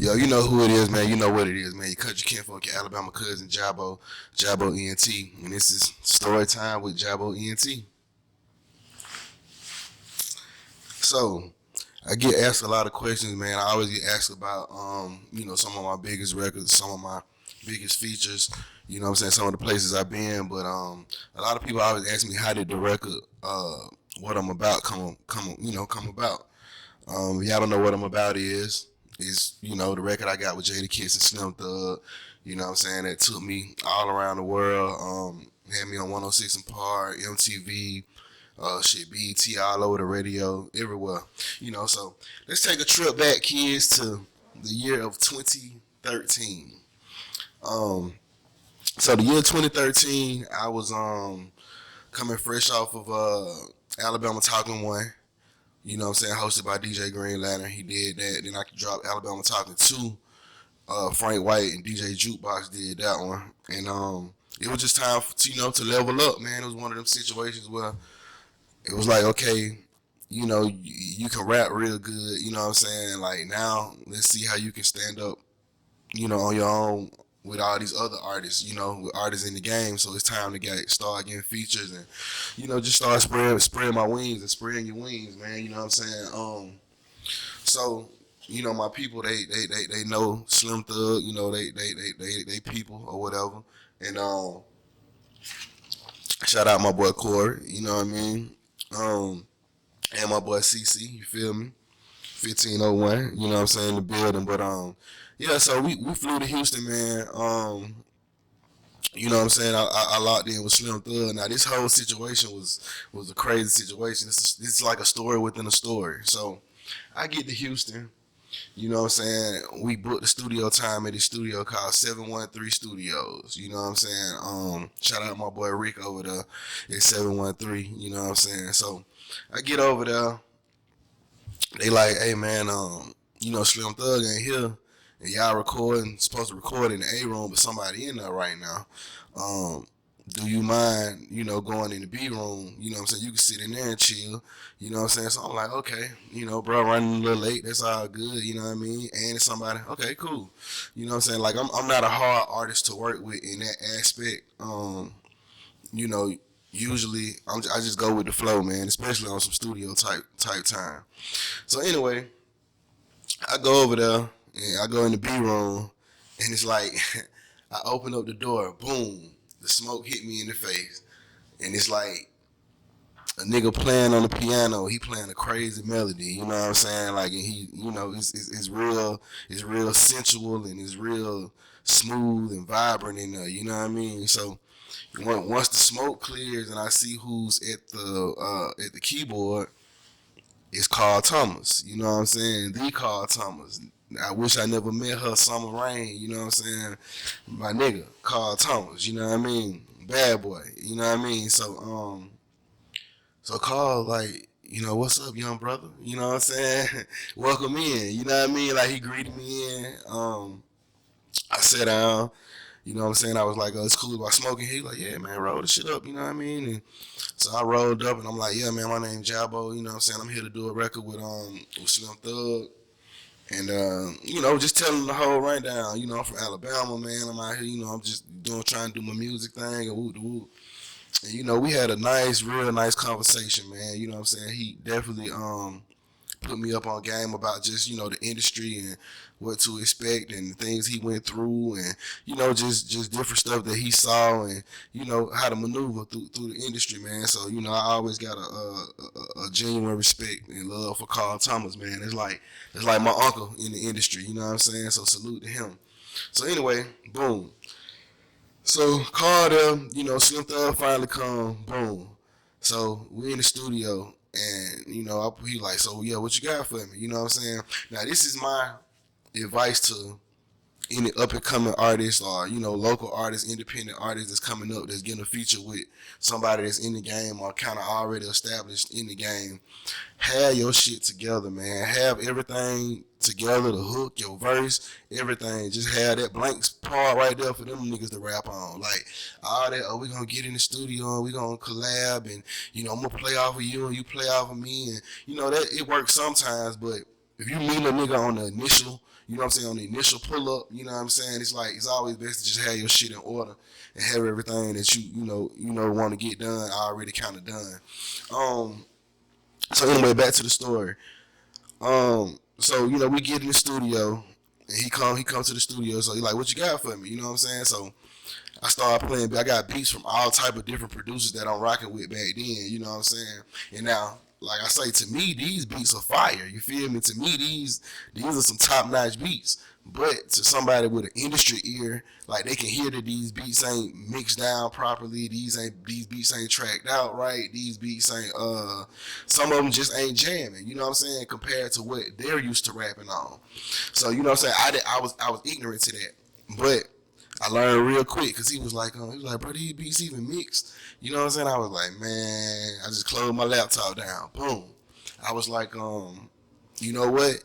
Yo, you know who it is, man. You know what it is, man. Your country kinfolk, your Alabama cousin, Jabo ENT. And this is story time with Jabo ENT. So, I get asked a lot of questions, man. I always get asked about, some of my biggest records, some of my biggest features, you know what I'm saying, some of the places I've been. But a lot of people always ask me, how did the record, what I'm about come about. Y'all don't know what I'm about is the record I got with JadaKiss and Slim Thug. You know what I'm saying? That took me all around the world. Had me on 106 and Park, MTV, BET, all over the radio, everywhere. So let's take a trip back, kids, to the year of 2013. Um, so the year 2013, I was coming fresh off of Alabama Talking One. You know what I'm saying? Hosted by DJ Green Lantern. He did that. Then I could drop Alabama Talking 2. Frank White and DJ Jukebox did that one. And it was just time to level up, man. It was one of them situations where it was like, okay, you can rap real good, you know what I'm saying? Like, now let's see how you can stand up, on your own with all these other artists, with artists in the game. So it's time to start getting features and, just start spreading my wings and spreading your wings, man. You know what I'm saying? So, my people, they know Slim Thug, they people or whatever. And shout out my boy Corey, you know what I mean? And my boy CC, you feel me? 1501, you know what I'm saying, the building. But yeah, so we flew to Houston, man. You know what I'm saying? I locked in with Slim Thug. Now this whole situation was a crazy situation. This is like a story within a story. So I get to Houston, you know what I'm saying? We booked the studio time at this studio called 713 Studios. You know what I'm saying? Shout out my boy Rick over there at 713, you know what I'm saying? So I get over there. They like, hey man, Slim Thug ain't here, and y'all supposed to record in the A room, but somebody in there right now. Do you mind, going in the B room? You know what I'm saying? You can sit in there and chill. You know what I'm saying? So I'm like, okay, bro, running a little late. That's all good. You know what I mean? And it's somebody, okay, cool. You know what I'm saying? Like, I'm not a hard artist to work with in that aspect. You know, usually I just go with the flow, man, especially on some studio type time. So anyway, I go over there and I go in the B room, and it's like I open up the door, boom, the smoke hit me in the face, and it's like a nigga playing on the piano. He playing a crazy melody, you know what I'm saying? Like, and he, it's real sensual and it's real smooth and vibrant in there. You know what I mean? So once the smoke clears and I see who's at the keyboard, it's Carl Thomas. You know what I'm saying? The Carl Thomas. I wish I never met her, Summer Rain. You know what I'm saying? My nigga, Carl Thomas. You know what I mean? Bad boy. You know what I mean? So Carl, like, what's up, young brother? You know what I'm saying? Welcome in. You know what I mean? Like, he greeted me in. I sat down. You know what I'm saying? I was like, it's cool about smoking. He like, yeah, man, roll the shit up. You know what I mean? And so I rolled up and I'm like, yeah, man, my name's Jabo. You know what I'm saying? I'm here to do a record with Slim Thug. And, just telling the whole rundown. I'm from Alabama, man. I'm out here, I'm just trying to do my music thing and whoop de whoop. And, we had a real nice conversation, man. You know what I'm saying? He definitely put me up on game about just, the industry and what to expect and the things he went through and, just different stuff that he saw and, how to maneuver through the industry, man. So, I always got a genuine respect and love for Carl Thomas, man. It's like my uncle in the industry, you know what I'm saying? So salute to him. So anyway, boom. So Carl there, Slim Thug finally come, boom. So we in the studio and, he like, so yeah, what you got for me? You know what I'm saying? Now this is my advice to any up and coming artists or local artists, independent artists that's coming up that's getting a feature with somebody that's in the game or kind of already established in the game. Have your shit together, man. Have everything together, the hook, your verse, everything. Just have that blank part right there for them niggas to rap on. Like all that, we gonna get in the studio and we gonna collab and I'm gonna play off of you and you play off of me and that it works sometimes, but if you meet a nigga on the initial, you know what I'm saying, on the initial pull up, you know what I'm saying, it's like it's always best to just have your shit in order and have everything that you know want to get done already kind of done. Um, so anyway, back to the story. So we get in the studio and he come to the studio. So he like, what you got for me? You know what I'm saying? So I started playing. I got beats from all type of different producers that I'm rocking with back then. You know what I'm saying? And now, like I say, to me, these beats are fire. You feel me? To me, these are some top notch beats. But to somebody with an industry ear, like they can hear that these beats ain't mixed down properly. These beats ain't tracked out right. These beats ain't some of them just ain't jamming. You know what I'm saying? Compared to what they're used to rapping on. So you know what I'm saying? I was ignorant to that, but I learned real quick because he was like, bro, these beats even mixed. You know what I'm saying? I was like, man, I just closed my laptop down. Boom. I was like, you know what?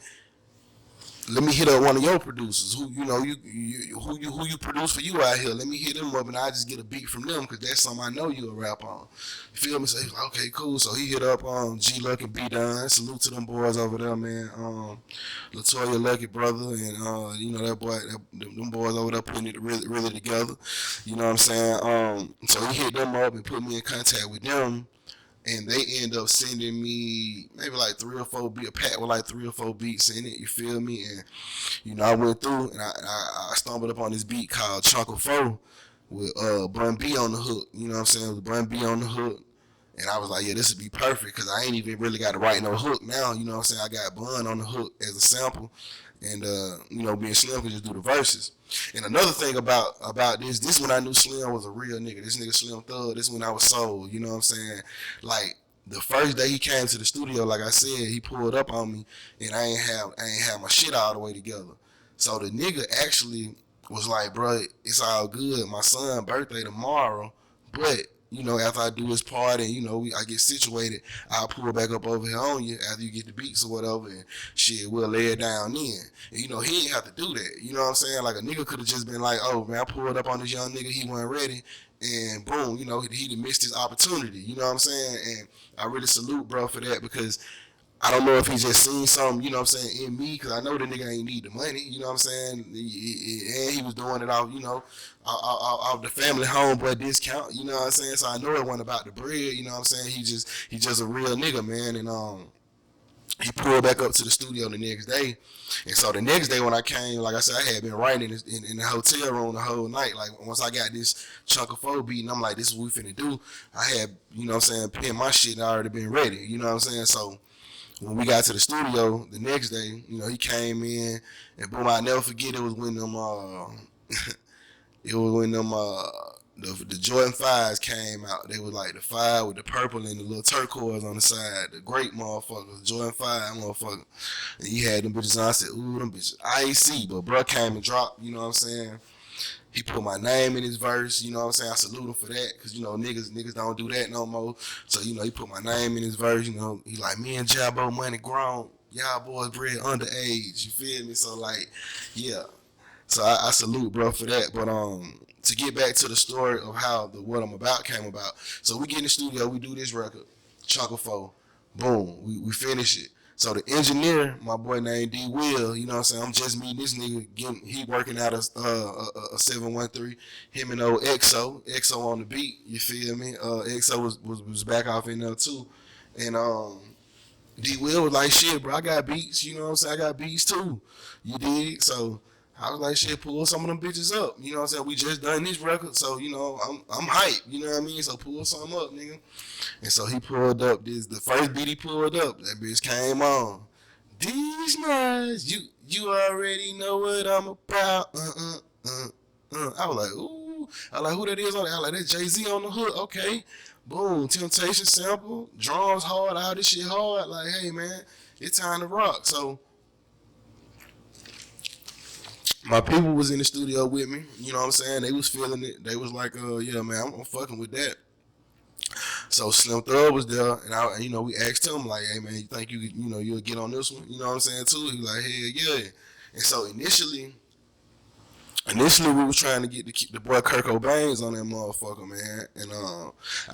Let me hit up one of your producers who who you produce for you out here. Let me hit them up and I just get a beat from them because that's something I know you'll rap on. You feel me? So he's like, okay, cool. So he hit up G Luck and B Dunn. Salute to them boys over there, man. Latoya Lucky brother and that boy, them boys over there putting it really really together. You know what I'm saying? So he hit them up and put me in contact with them and they end up sending me maybe like a pack with like 3 or 4 beats in it. You feel me? And I went through and I stumbled upon this beat called Chunk of Four with Bun B on the hook. You know what I'm saying? With Bun B on the hook. And I was like, yeah, this would be perfect because I ain't even really got to write no hook now. You know what I'm saying? I got Bun on the hook as a sample. And being Slim can just do the verses. And another thing about this when I knew Slim was a real nigga. This nigga Slim Thug. This when I was sold. You know what I'm saying? Like the first day he came to the studio, like I said, he pulled up on me, and I ain't have my shit all the way together. So the nigga actually was like, bro, it's all good. My son's birthday tomorrow, but after I do this party and I get situated, I'll pull back up over here on you after you get the beats or whatever, and shit, we'll lay it down then. And he ain't have to do that. You know what I'm saying? Like a nigga could have just been like, oh man, I pulled up on this young nigga, he wasn't ready, and boom, he'd have missed his opportunity. You know what I'm saying? And I really salute bro for that because I don't know if he just seen something, in me, because I know the nigga ain't need the money, you know what I'm saying? And he was doing it off, off the family homeboy discount, you know what I'm saying? So I know it wasn't about the bread, you know what I'm saying? He just a real nigga, man, and he pulled back up to the studio the next day. And so the next day when I came, like I said, I had been writing in the hotel room the whole night. Like once I got this Chunk of Four beat, and I'm like, this is what we finna do. I had, pen my shit and I already been ready, you know what I'm saying? So when we got to the studio the next day, he came in and boom, I never forget it was when them it was when them the Jordan 5s came out. They was like the 5 with the purple and the little turquoise on the side. The great motherfuckers, Jordan 5 motherfucker. And he had them bitches on. I said, ooh, them bitches. I ain't see, but bruh came and dropped, you know what I'm saying? He put my name in his verse, you know what I'm saying? I salute him for that, because, niggas don't do that no more. So, he put my name in his verse, he like, me and Jabo, money grown, y'all boys bred underage, you feel me? So, like, yeah. So I salute bro for that. But to get back to the story of how the What I'm About came about. So we get in the studio, we do this record, Chunk of Four, boom, we finish it. So the engineer, my boy named D Will, you know what I'm saying? I'm just meeting this nigga, he working out a 713, him and old EXO on the beat, you feel me? EXO was back off in there too. And D Will was like, shit, bro, I got beats, you know what I'm saying? I got beats too. You dig? So I was like, shit, pull some of them bitches up. You know what I'm saying? We just done this record, so I'm hyped, you know what I mean? So pull some up, nigga. And so he pulled up the first beat he pulled up, that bitch came on. These nights, you already know what I'm about. I was like, ooh. I was like, who that is on that? I was like, that's Jay-Z on the hook. Okay. Boom. Temptation sample. Drums hard. All this shit hard. Like, hey, man, it's time to rock. So my people was in the studio with me. You know what I'm saying? They was feeling it. They was like, yeah, man, I'm fucking with that. So Slim Thug was there, and we asked him like, "Hey man, you think you'll get on this one?" You know what I'm saying too. He was like, "Hell yeah!" And so initially we was trying to get the boy Kirk Cobain's on that motherfucker, man. And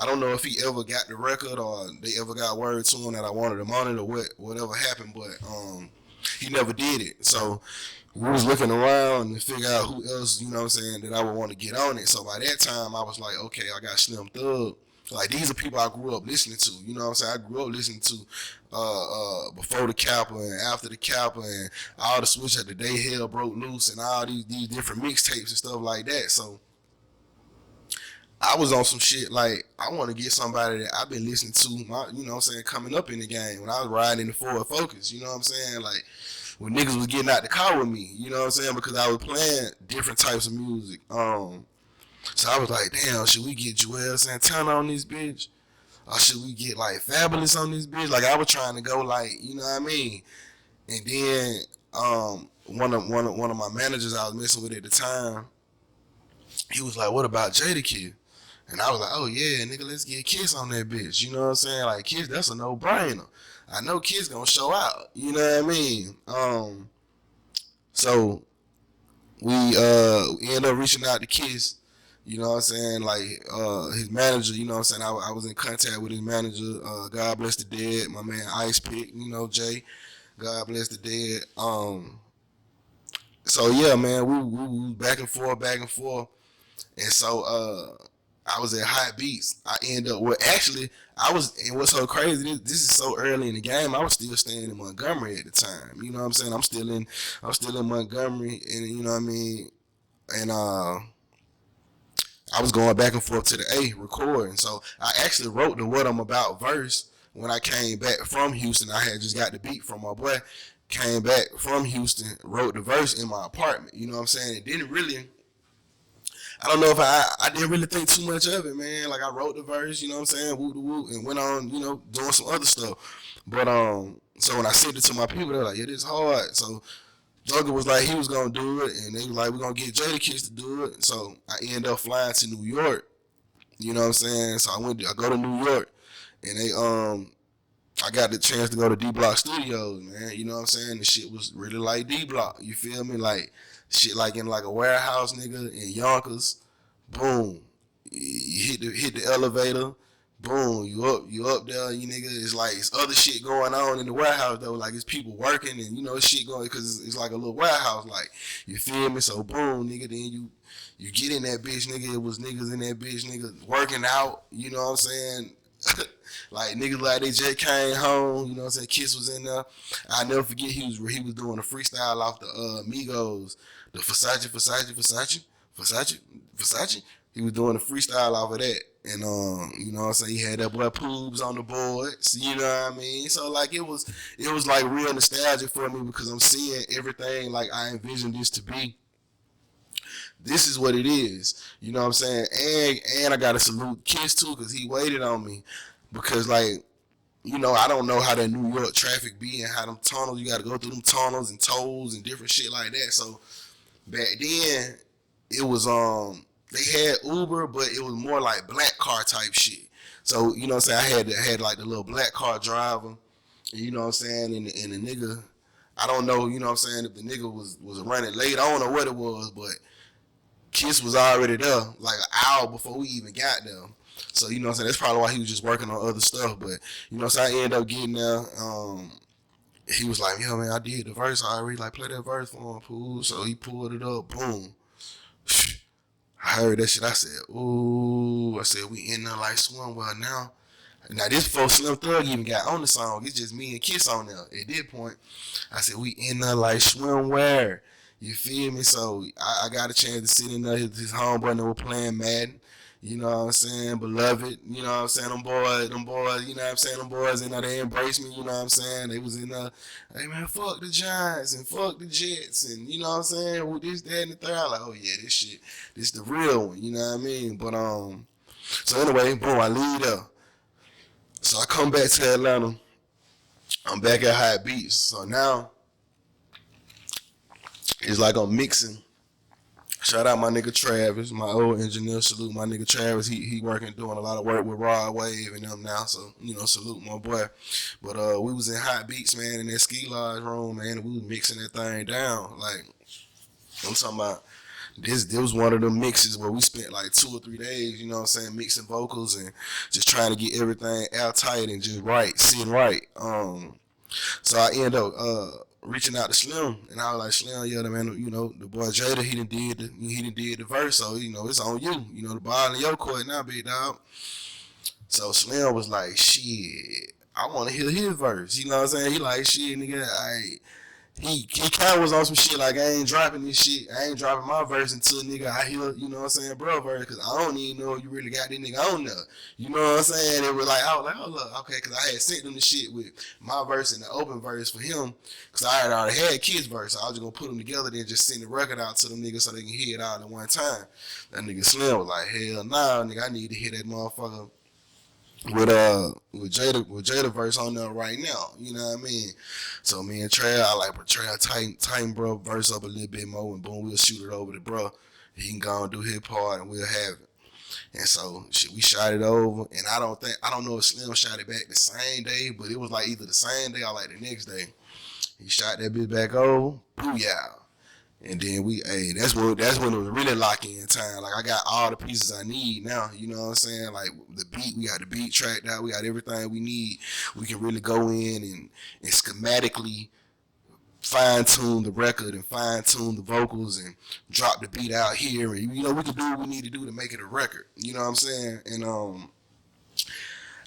I don't know if he ever got the record or they ever got word to him that I wanted him on it or whatever happened, but He never did it. So we was looking around to figure out who else, you know what I'm saying, that I would want to get on it. So by that time, I was like, okay, I got Slim Thug. Like, these are people I grew up listening to. You know what I'm saying? I grew up listening to before the Kappa and after the Kappa and all the switch that the day hell broke loose and all these different mixtapes and stuff like that. So I was on some shit like I want to get somebody that I've been listening to, you know what I'm saying, coming up in the game when I was riding in the Ford Focus. You know what I'm saying? Like, when niggas was getting out the car with me, you know what I'm saying? Because I was playing different types of music. So I was like, damn, should we get Joel Santana on this bitch? Or should we get like Fabulous on this bitch? Like, I was trying to go like, you know what I mean? And then one of my managers I was messing with at the time, he was like, what about JadaKiss? And I was like, oh yeah, nigga, let's get Kiss on that bitch. You know what I'm saying? Like, Kiss, that's a no-brainer. I know Kiss gonna show out. You know what I mean? So we ended up reaching out to Kiss. You know what I'm saying? Like, his manager, you know what I'm saying? I was in contact with his manager. God bless the dead. My man Ice Pick, you know, Jay. God bless the dead. So yeah, man, we back and forth, back and forth. And so I was at Hot Beats. I end up, well, actually, I was, and what's so crazy, this is so early in the game, I was still staying in Montgomery at the time. You know what I'm saying? I'm still in Montgomery, and you know what I mean? And I was going back and forth to the A recording. So I actually wrote the What I'm About verse when I came back from Houston. I had just got the beat from my boy. Came back from Houston, wrote the verse in my apartment. You know what I'm saying? It didn't really, I don't know if I didn't really think too much of it, man. Like, I wrote the verse, you know what I'm saying, woo woo, and went on, you know, doing some other stuff. But so when I sent it to my people, they're like, yeah, this hard. So Jugger was like, he was gonna do it, and they was like, we're gonna get JadaKiss to do it. So I ended up flying to New York. You know what I'm saying? So I go to New York, and I got the chance to go to D Block Studios, man. You know what I'm saying? The shit was really like D Block. You feel me? Like, shit like in like a warehouse, nigga, in Yonkers. Boom. You hit the elevator. Boom. You up there. You nigga. It's like it's other shit going on in the warehouse though. Like, it's people working and you know shit going because it's like a little warehouse. Like, you feel me? So boom, nigga. Then you get in that bitch, nigga. It was niggas in that bitch, nigga, working out. You know what I'm saying? Like, niggas like they just came home, you know what I'm saying? Kiss was in there. I never forget he was doing a freestyle off the Migos, the Versace. He was doing a freestyle off of that. And you know what I'm saying, he had that boy Poobs on the board. So, you know what I mean? So like it was like real nostalgic for me because I'm seeing everything like I envisioned this to be. This is what it is. You know what I'm saying? And I gotta salute Kiss too, cause he waited on me. Because like, you know, I don't know how that New York traffic be and how them tunnels, you gotta go through them tunnels and tolls and different shit like that. So back then it was they had Uber, but it was more like black car type shit. So, you know what I'm saying, I had like the little black car driver, you know what I'm saying, and the nigga, I don't know, you know what I'm saying, if the nigga was running late, I don't know what it was, but Kiss was already there, like an hour before we even got there. So, you know what I'm saying, that's probably why he was just working on other stuff. But, you know what I'm saying, I ended up getting there. He was like, yo, man, I did the verse already. Like, play that verse for him, Pooh. So he pulled it up, boom. I heard that shit. I said, ooh. I said, we in there like swimwear now. Now, this before Slim Thug even got on the song. It's just me and Kiss on there. At that point, I said, we in there like swimwear. You feel me? So I got a chance to sit in there. His homeboy and they were playing Madden. You know what I'm saying? Beloved. You know what I'm saying? Them boys, you know what I'm saying? Them boys in there, they embraced me. You know what I'm saying? They was in there, hey man, fuck the Giants and fuck the Jets. And you know what I'm saying? With this, that, and the third. I like, oh yeah, this shit, this the real one. You know what I mean? But, so anyway, boom, I leave there. So I come back to Atlanta. I'm back at High Beats. So now it's like I'm mixing. Shout out my nigga Travis, my old engineer. Salute my nigga Travis. He working doing a lot of work with Rod Wave and them now. So, you know, salute my boy. But we was in Hot Beats, man, in that ski lodge room, man, and we was mixing that thing down. Like, I'm talking about this was one of the mixes where we spent like 2 or 3 days, you know what I'm saying, mixing vocals and just trying to get everything airtight and just right, sitting right. So I end up reaching out to Slim, and I was like, Slim, yeah, the man, the boy Jada, he done did the verse, so it's on you, the ball in your court now, big dog. So Slim was like, shit, I want to hear his verse, you know what I'm saying? He like, shit, nigga, he kind of was on some shit like, I ain't dropping this shit. I ain't dropping my verse until nigga I hear, bro, verse, because I don't even know if you really got this nigga on there. You know what I'm saying? It was like, I was like, oh, look, okay, because I had sent them the shit with my verse and the open verse for him, because I had already had Kid's verse. So I was just going to put them together then just send the record out to them niggas so they can hear it all at one time. That nigga Slim was like, hell nah, nigga, I need to hear that motherfucker with Jada verse on there right now, you know what I mean? So me and Trey, I like Trey tighten bro verse up a little bit more, and boom, we'll shoot it over to bro. He can go and do his part, and we'll have it. And so shit, we shot it over, and I don't know if Slim shot it back the same day, but it was like either the same day or like the next day. He shot that bitch back over, booyah. And then that's when it was really locking in time. Like I got all the pieces I need now. You know what I'm saying? Like the beat, we got the beat tracked out. We got everything we need. We can really go in and schematically fine tune the record and fine tune the vocals and drop the beat out here. And we can do what we need to do to make it a record. You know what I'm saying? And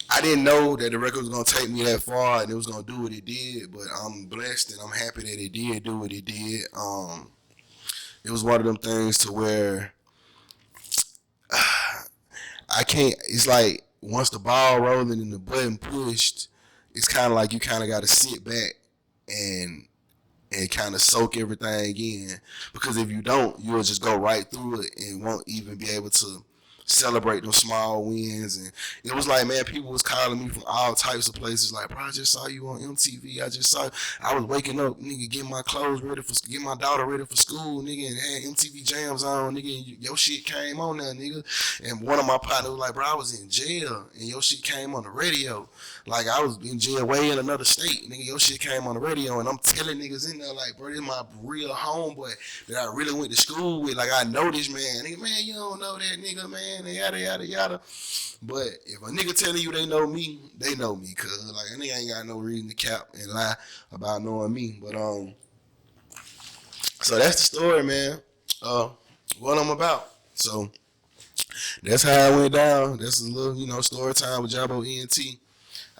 I didn't know that the record was gonna take me that far and it was gonna do what it did. But I'm blessed and I'm happy that it did do what it did. It was one of them things to where I can't. It's like once the ball rolling and the button pushed, it's kind of like you kind of got to sit back and kind of soak everything in, because if you don't, you'll just go right through it and won't even be able to celebrate those small wins. And it was like, man, people was calling me from all types of places like, bro, I just saw you on MTV. I was waking up, nigga, getting my clothes ready get my daughter ready for school, nigga, and had MTV jams on, nigga, and your shit came on there, nigga. And one of my partners was like, bro, I was in jail and your shit came on the radio. Like I was in jail way in another state, nigga, your shit came on the radio. And I'm telling niggas in there like, bro, this is my real homeboy that I really went to school with. Like I know this man. Nigga, man, you don't know that nigga, man. And yada yada yada. But if a nigga telling you they know me, cause like a nigga ain't got no reason to cap and lie about knowing me. But so that's the story, man. What I'm about. So that's how it went down. That's a little, story time with Jabo ENT.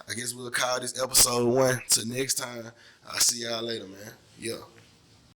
I guess we'll call this episode 1. Till next time, I'll see y'all later, man. Yeah.